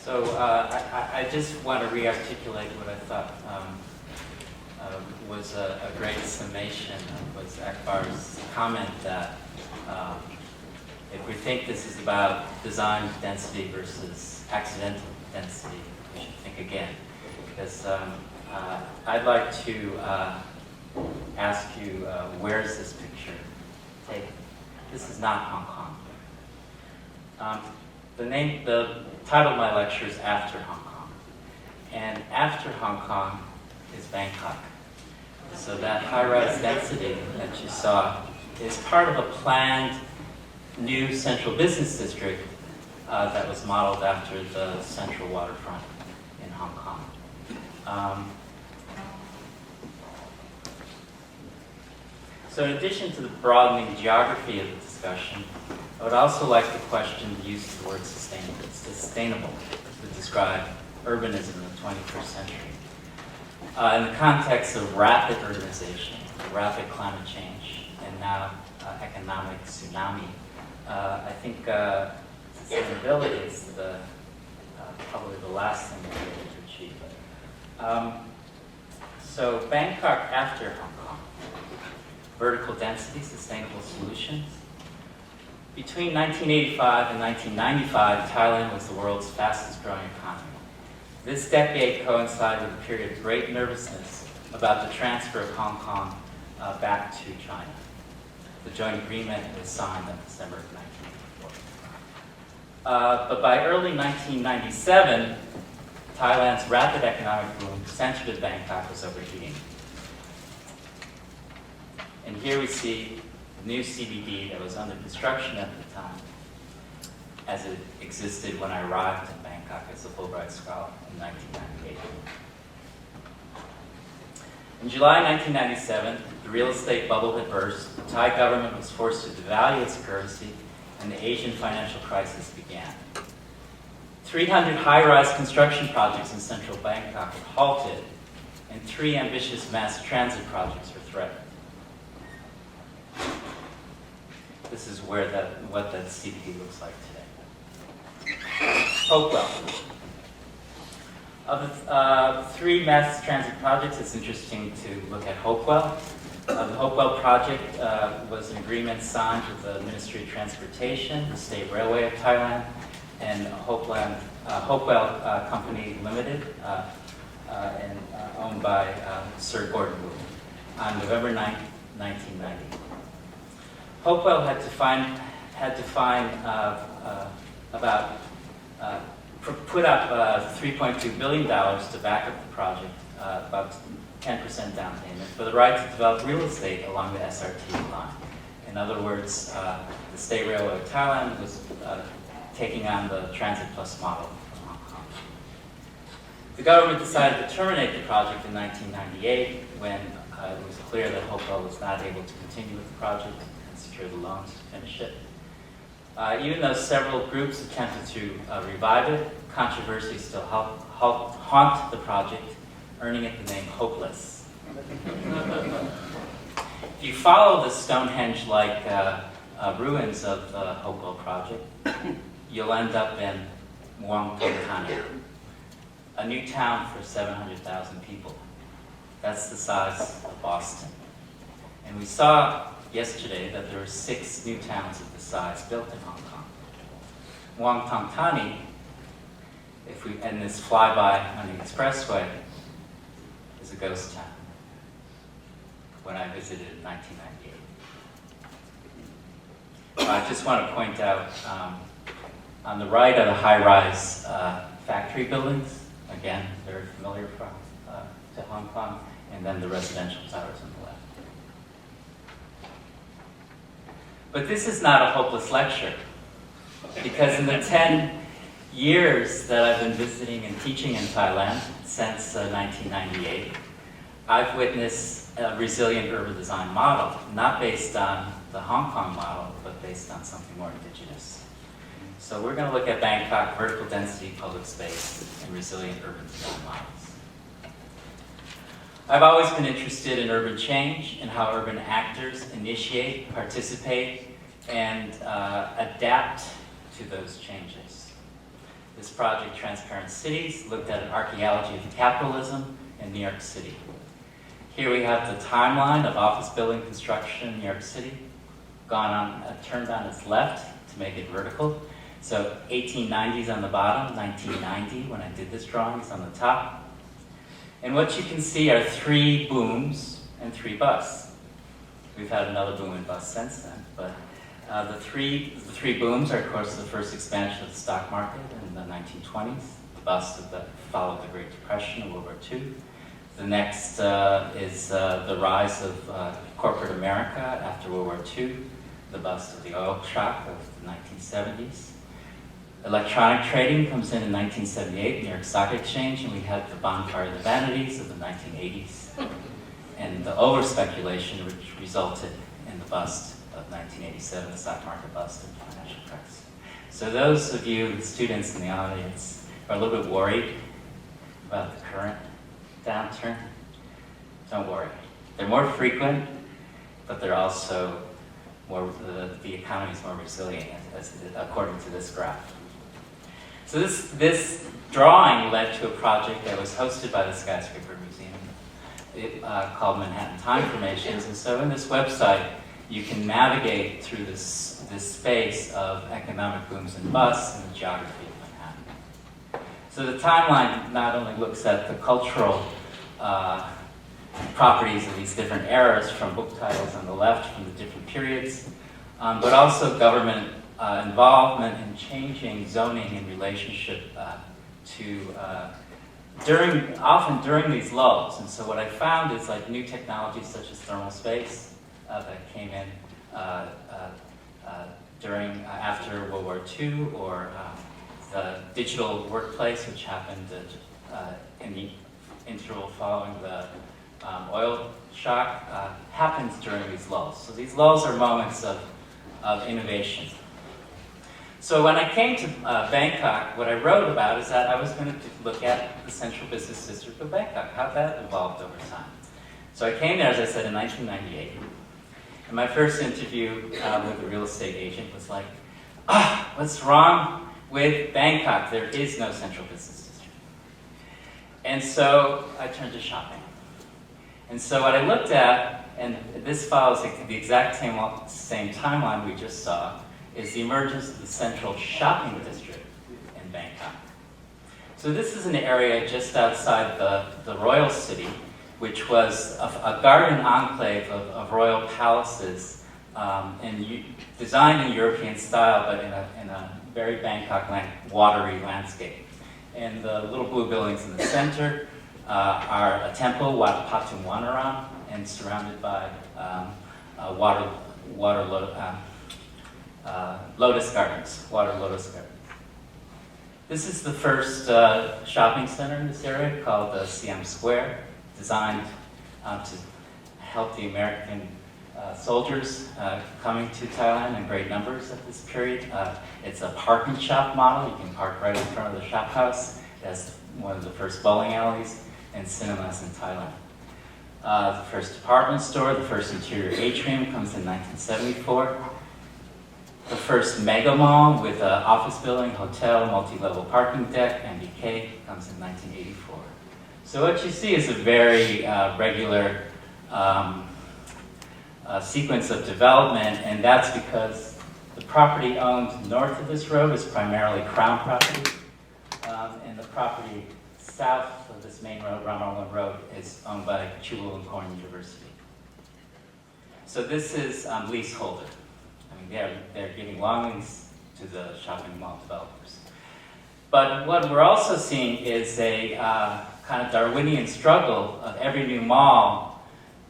So I just want to re-articulate what I thought was a great summation was Ackbar's comment that if we think this is about design density versus accidental density, we should think again. Because I'd like to ask you, where's this picture taken? This is not Hong Kong. The title of my lecture is After Hong Kong. And after Hong Kong is Bangkok. So that high-rise density that you saw is part of a planned new central business district that was modeled after the central waterfront in Hong Kong. So in addition to the broadening geography of the discussion, I would also like to question the use of the word sustainable to describe urbanism in the 21st century. In the context of rapid urbanization, rapid climate change, and now economic tsunami, I think sustainability is probably the last thing we're able to achieve. So Bangkok after Hong Kong, vertical density, sustainable solutions. Between 1985 and 1995, Thailand was the world's fastest growing economy. This decade coincided with a period of great nervousness about the transfer of Hong Kong back to China. The joint agreement was signed in December of 1984. But by early 1997, Thailand's rapid economic boom centered in Bangkok was overheating. And here we see the new CBD that was under construction at the time, as it existed when I arrived in Bangkok as a Fulbright Scholar in 1998. In July 1997, the real estate bubble had burst, the Thai government was forced to devalue its currency, and the Asian financial crisis began. 300 high-rise construction projects in central Bangkok were halted, and 3 ambitious mass transit projects were threatened. This is what that CBD looks like today. Hopewell. Of the 3 mass transit projects, it's interesting to look at Hopewell. The Hopewell project was an agreement signed with the Ministry of Transportation, the State Railway of Thailand, and Hopewell Company Limited, and owned by Sir Gordon Wu, on November 9, 1990. Hopewell had to put up $3.2 billion to back up the project, about 10% down payment, for the right to develop real estate along the SRT line. In other words, the State Railway of Thailand was taking on the Transit Plus model from Hong Kong. The government decided to terminate the project in 1998 when it was clear that Hopewell was not able to continue with the project and secure the loans to finish it. Even though several groups attempted to revive it, controversy still haunt the project, earning it the name Hopeless. If you follow the Stonehenge-like ruins of the Hopewell project, you'll end up in Muang Thong Thani, a new town for 700,000 people. That's the size of Boston. And we saw yesterday that there were 6 new towns of this size built in Hong Kong. Muang Thong Thani, and this flyby on the expressway, is a ghost town when I visited in 1998. I just want to point out, on the right are the high-rise factory buildings, again, very familiar to Hong Kong, and then the residential towers on the left. But this is not a hopeless lecture, because in the 10 years that I've been visiting and teaching in Thailand, since 1998, I've witnessed a resilient urban design model, not based on the Hong Kong model, but based on something more indigenous. So we're going to look at Bangkok, vertical density, public space, and resilient urban design models. I've always been interested in urban change and how urban actors initiate, participate, and adapt to those changes. This project, Transparent Cities, looked at an archaeology of capitalism in New York City. Here we have the timeline of office building construction in New York City, turned on its left to make it vertical. So 1890s on the bottom, 1990 when I did this drawing is on the top. And what you can see are 3 booms and 3 busts. We've had another boom and bust since then, but the three booms are, of course, the first expansion of the stock market in the 1920s, the bust that followed the Great Depression of World War II. The next is the rise of corporate America after World War II, the bust of the oil shock of the 1970s. Electronic trading comes in 1978, New York Stock Exchange, and we had the bonfire of the vanities of the 1980s, and the over-speculation which resulted in the bust of 1987, the stock market bust and financial crisis. So those of you, the students in the audience, are a little bit worried about the current downturn. Don't worry. They're more frequent, but they're also more, the economy is more resilient, according to this graph. So this drawing led to a project that was hosted by the Skyscraper Museum called Manhattan Time Formations. And so in this website, you can navigate through this space of economic booms and busts and the geography of Manhattan. So the timeline not only looks at the cultural properties of these different eras, from book titles on the left, from the different periods, but also government involvement in changing zoning in relationship often during these lulls. And so what I found is like new technologies such as thermal space that came in after World War II, or the digital workplace, which happened in the interval following the oil shock, happens during these lulls. So these lulls are moments of innovation. So when I came to Bangkok, what I wrote about is that I was going to look at the central business district of Bangkok, how that evolved over time. So I came there, as I said, in 1998. And my first interview with a real estate agent was like, what's wrong with Bangkok? There is no central business district. And so I turned to shopping. And so what I looked at, and this follows the exact same timeline we just saw, is the emergence of the central shopping district in Bangkok. So this is an area just outside the royal city, which was a garden enclave of royal palaces, designed in European style, but in a very Bangkok watery landscape. And the little blue buildings in the center are a temple, Wat Patung Wanaram, and surrounded by lotus gardens, water lotus gardens. This is the first shopping center in this area, called Siam Square, designed to help the American soldiers coming to Thailand in great numbers at this period. It's a park and shop model. You can park right in front of the shop house. It has one of the first bowling alleys and cinemas in Thailand. The first department store, the first interior atrium, comes in 1974. The first mega mall with an office building, hotel, multi-level parking deck, MBK, comes in 1984. So what you see is a very regular sequence of development, and that's because the property owned north of this road is primarily Crown property, and the property south of this main road, Ramalwan Road, is owned by Chulalongkorn University. So this is leaseholder. I mean, they're giving long lease to the shopping mall developers. But what we're also seeing is a kind of Darwinian struggle of every new mall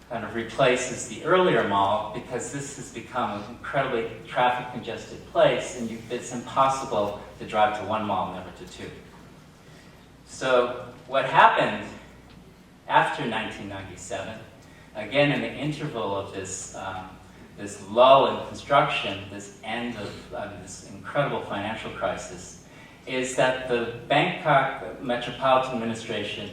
kind of replaces the earlier mall, because this has become an incredibly traffic congested place, and it's impossible to drive to one mall, never to two. So what happened after 1997, again in the interval of this this lull in construction, this end of this incredible financial crisis, is that the Bangkok Metropolitan Administration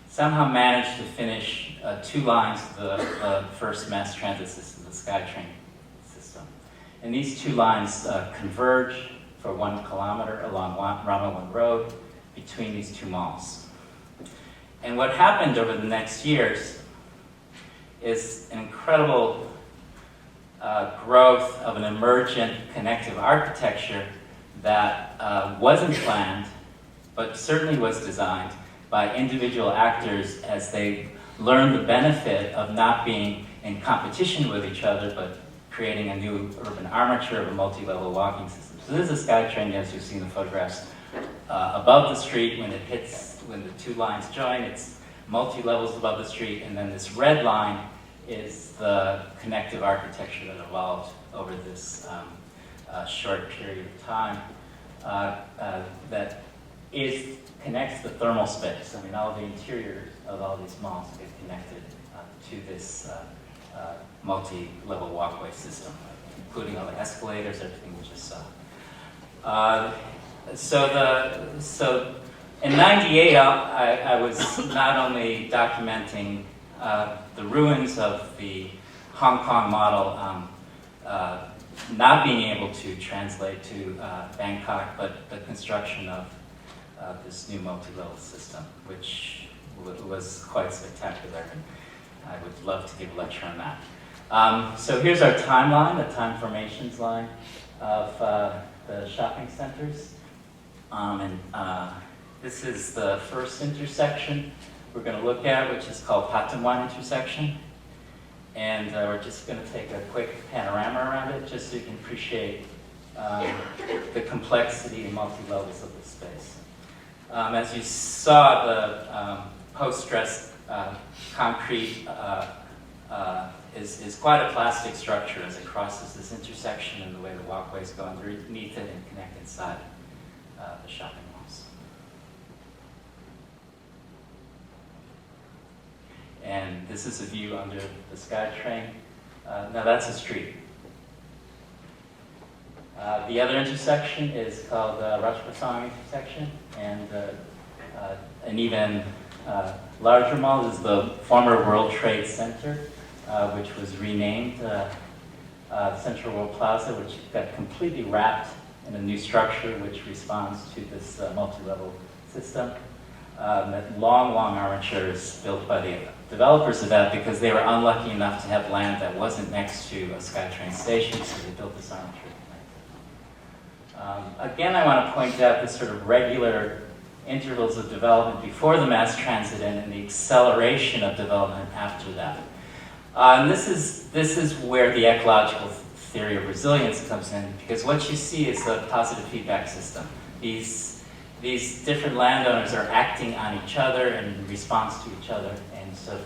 somehow managed to finish 2 lines of the first mass transit system, the SkyTrain system. And these 2 lines converge for 1 kilometer along Ramawan Road between these two malls. And what happened over the next years is an incredible growth of an emergent connective architecture that wasn't planned, but certainly was designed by individual actors as they learned the benefit of not being in competition with each other, but creating a new urban armature of a multi-level walking system. So this is a SkyTrain, as you see in the photographs, above the street. When the two lines join, it's multi-levels above the street, and then this red line is the connective architecture that evolved over this short period of time that connects the thermal space. I mean, all the interiors of all these malls get connected to this multi-level walkway system, including all the escalators, everything we just saw. So in '98, I was not only documenting the ruins of the Hong Kong model not being able to translate to Bangkok, but the construction of this new multi-level system, which was quite spectacular, and I would love to give a lecture on that. So here's our timeline, the time formations line of the shopping centers. This is the first intersection we're going to look at, which is called Patam Wan intersection. And we're just going to take a quick panorama around it, just so you can appreciate the complexity and multi-levels of the space. As you saw, the post-stressed concrete is quite a plastic structure as it crosses this intersection, and the way the walkways go underneath it and connect inside the shopping malls. And this is a view under the SkyTrain. Now that's a street. The other intersection is called Rajpasang intersection, and an even larger mall is the former World Trade Center, which was renamed Central World Plaza, which got completely wrapped in a new structure which responds to this multi-level system. That long armatures built by the developers of that, because they were unlucky enough to have land that wasn't next to a SkyTrain station, so they built this armature. Again, I want to point out the sort of regular intervals of development before the mass transit and the acceleration of development after that. And this is where the ecological theory of resilience comes in, because what you see is the positive feedback system. These different landowners are acting on each other in response to each other, and so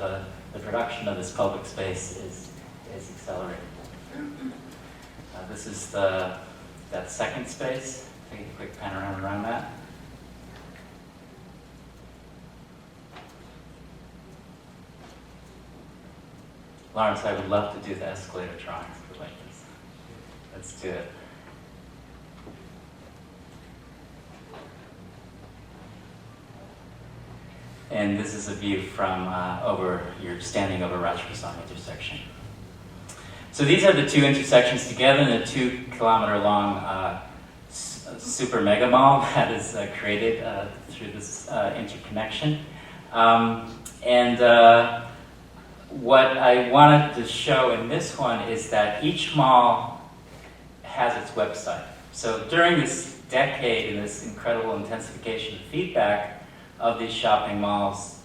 the production of this public space is accelerated. This is that second space. Take a quick panorama around that. Laurence, I would love to do the escalator drawings for like this. Let's do it. And this is a view from you're standing over Rajpasang intersection. So these are the two intersections together in a 2 kilometer long super mega mall that is created through this interconnection. What I wanted to show in this one is that each mall has its website. So during this decade and this incredible intensification of feedback of these shopping malls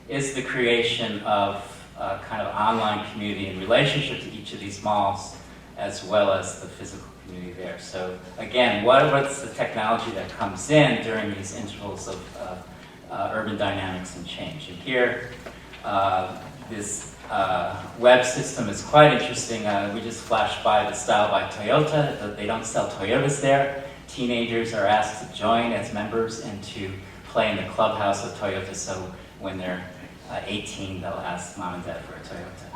is the creation of a kind of online community in relationship to each of these malls, as well as the physical community there. So again, what's the technology that comes in during these intervals of urban dynamics and change? And here, this web system is quite interesting. We just flashed by the style by Toyota. They don't sell Toyotas there. Teenagers are asked to join as members and to play in the clubhouse of Toyota, so when they're 18, they'll ask mom and dad for a Toyota.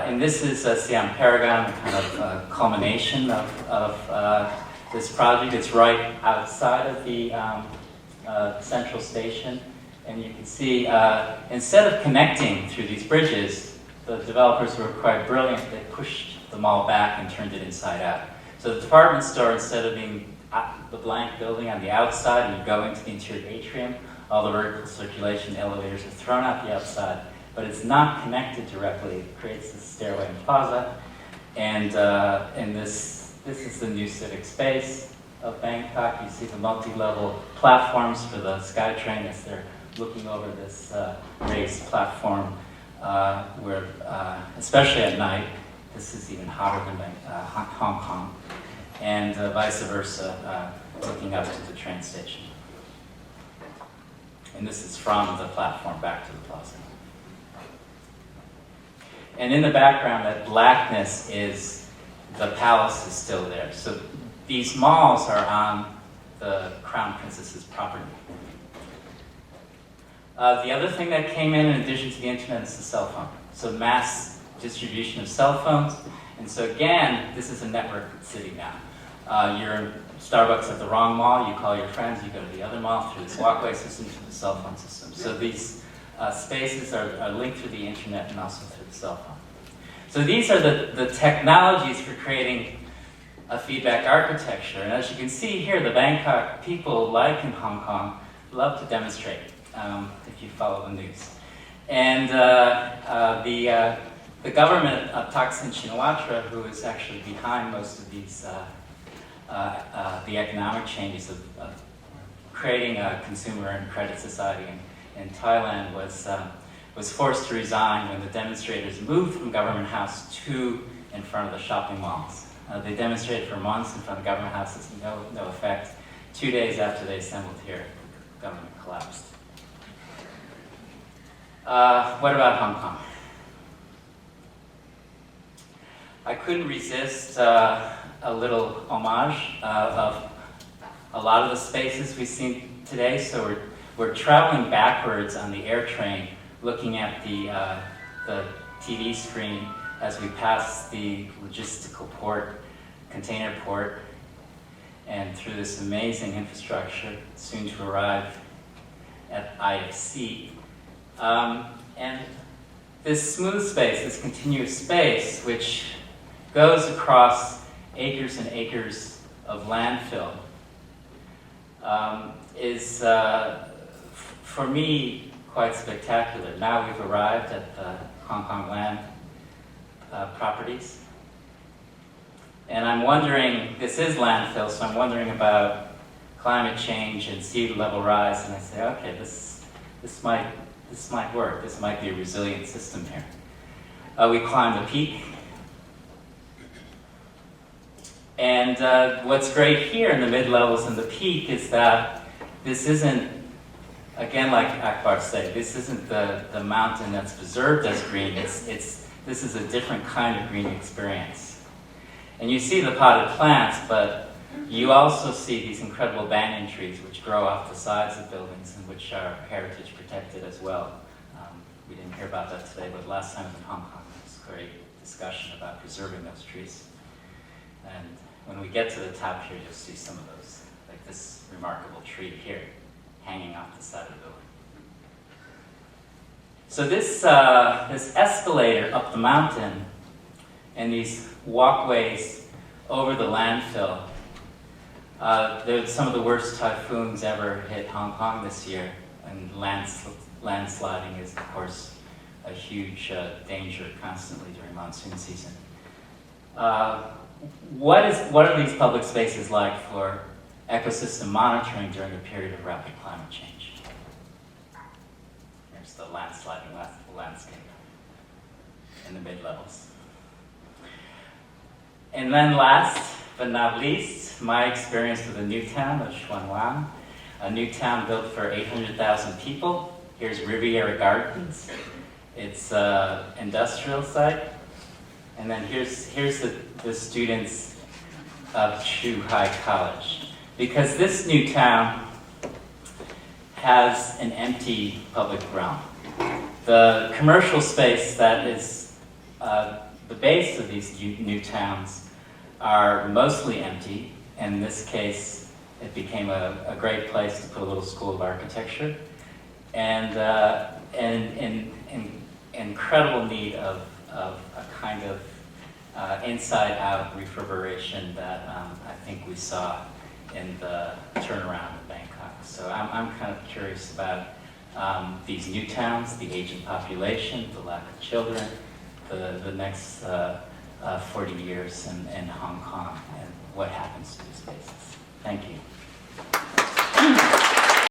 And this is Siam Paragon, a kind of culmination of this project. It's right outside of the central station. And you can see, instead of connecting through these bridges, the developers were quite brilliant. They pushed the mall back and turned it inside out. So the department store, instead of being the blank building on the outside and you go into the interior atrium, all the vertical circulation elevators are thrown out the outside, but it's not connected directly. It creates this stairway and plaza. And this is the new civic space of Bangkok. You see the multi-level platforms for the SkyTrain as they're looking over this raised platform where, especially at night, this is even hotter than Hong Kong, and vice versa, looking up to the train station. And this is from the platform back to the plaza. And in the background, that blackness is the palace is still there. So these malls are on the Crown Princess's property. The other thing that came in addition to the internet is the cell phone. So mass distribution of cell phones. And so again, this is a networked city now. You're in Starbucks at the wrong mall, you call your friends, you go to the other mall through this walkway system to the cell phone system. So these spaces are linked through the internet and also through the cell phone. So these are the technologies for creating a feedback architecture. And as you can see here, the Bangkok people, like in Hong Kong, love to demonstrate. If you follow the news. And the government of Thaksin Shinawatra, who is actually behind most of these, the economic changes of creating a consumer and credit society in Thailand, was forced to resign when the demonstrators moved from Government House to in front of the shopping malls. They demonstrated for months in front of government houses, no effect. 2 days after they assembled here, the government collapsed. What about Hong Kong? I couldn't resist a little homage of a lot of the spaces we've seen today. So we're traveling backwards on the air train, looking at the TV screen as we pass the logistical port, container port, and through this amazing infrastructure, soon to arrive at IFC. And this smooth space, this continuous space, which goes across acres and acres of landfill, is, for me, quite spectacular. Now we've arrived at the Hong Kong land properties. And I'm wondering, this is landfill, so I'm wondering about climate change and sea level rise, and I say, okay, this might work. This might be a resilient system here. We climb the peak. And what's great here in the mid-levels and the peak is that this isn't, again, like Ackbar said, this isn't the mountain that's preserved as green. This is a different kind of green experience. And you see the potted plants, but you also see these incredible banyan trees which grow off the sides of buildings and which are heritage protected as well. We didn't hear about that today, but last time in Hong Kong there was a great discussion about preserving those trees. And when we get to the top here, you'll see some of those, like this remarkable tree here, hanging off the side of the building. So this escalator up the mountain and these walkways over the landfill, they're some of the worst typhoons ever hit Hong Kong this year, and landsliding is, of course, a huge danger constantly during monsoon season. What are these public spaces like for ecosystem monitoring during a period of rapid climate change? Here's the landsliding landscape in the mid-levels. And then last but not least, my experience with a new town of Tsuen Wan, a new town built for 800,000 people. Here's Riviera Gardens. It's an industrial site. And then here's the students of Chu Hai College. Because this new town has an empty public realm. The commercial space that is the base of these new towns are mostly empty. in this case, it became a great place to put a little school of architecture, and in incredible need of a kind of inside-out reverberation that I think we saw in the turnaround in Bangkok. So I'm kind of curious about these new towns, the aging population, the lack of children, the next 40 years in Hong Kong, and what happens to these spaces. Thank you.